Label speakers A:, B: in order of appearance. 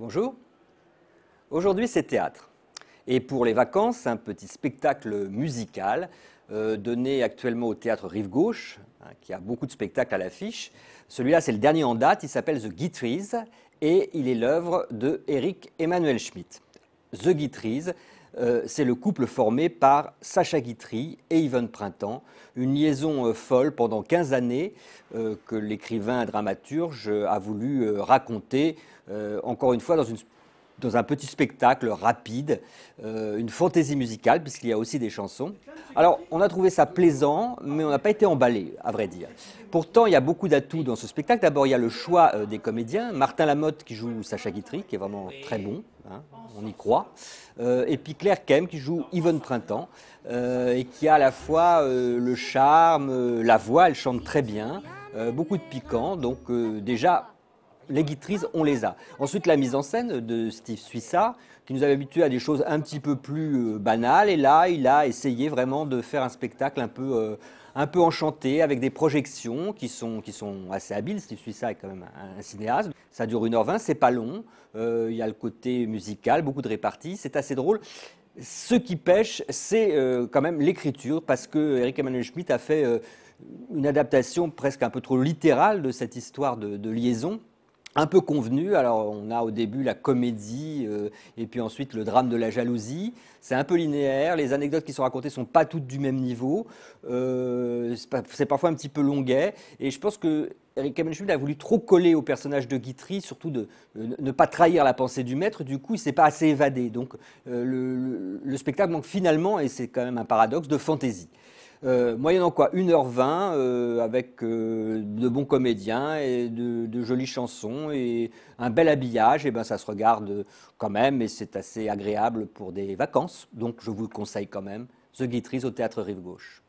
A: Bonjour. Aujourd'hui, c'est théâtre. Et pour les vacances, un petit spectacle musical donné actuellement au théâtre Rive Gauche, qui a beaucoup de spectacles à l'affiche. Celui-là, c'est le dernier en date, il s'appelle The Guitries et il est l'œuvre de Eric Emmanuel Schmitt. The Guitries, c'est le couple formé par Sacha Guitry et Yvonne Printemps, une liaison folle pendant 15 années que l'écrivain dramaturge a voulu raconter, encore une fois, dans un petit spectacle rapide, une fantaisie musicale, puisqu'il y a aussi des chansons. Alors, on a trouvé ça plaisant, mais on n'a pas été emballé, à vrai dire. Pourtant, il y a beaucoup d'atouts dans ce spectacle. D'abord, il y a le choix des comédiens. Martin Lamotte qui joue Sacha Guitry, qui est vraiment très bon, hein, on y croit. Et puis Claire Kem qui joue Yvonne Printemps, et qui a à la fois le charme, la voix, elle chante très bien, beaucoup de piquant. Donc déjà, les Guitries, on les a. Ensuite, la mise en scène de Steve Suissa, qui nous avait habitués à des choses un petit peu plus banales. Et là, il a essayé vraiment de faire un spectacle un peu enchanté, avec des projections qui sont assez habiles. Steve Suissa est quand même un cinéaste. Ça dure 1h20, c'est pas long. Il y a le côté musical, beaucoup de réparties, c'est assez drôle. Ce qui pêche, c'est quand même l'écriture, parce que Eric Emmanuel Schmitt a fait une adaptation presque un peu trop littérale de cette histoire de liaison. Un peu convenu. Alors on a au début la comédie et puis ensuite le drame de la jalousie. C'est un peu linéaire, les anecdotes qui sont racontées ne sont pas toutes du même niveau, c'est parfois un petit peu longuet, et je pense que Eric Emmanuel Schmitt a voulu trop coller au personnage de Guitry, surtout de ne pas trahir la pensée du maître. Du coup il ne s'est pas assez évadé, donc le spectacle manque finalement, et c'est quand même un paradoxe, de fantaisie. Moyennant quoi 1h20 avec de bons comédiens et de jolies chansons et un bel habillage, et ben ça se regarde quand même, et c'est assez agréable pour des vacances. Donc je vous le conseille quand même, The Guitries au théâtre Rive Gauche.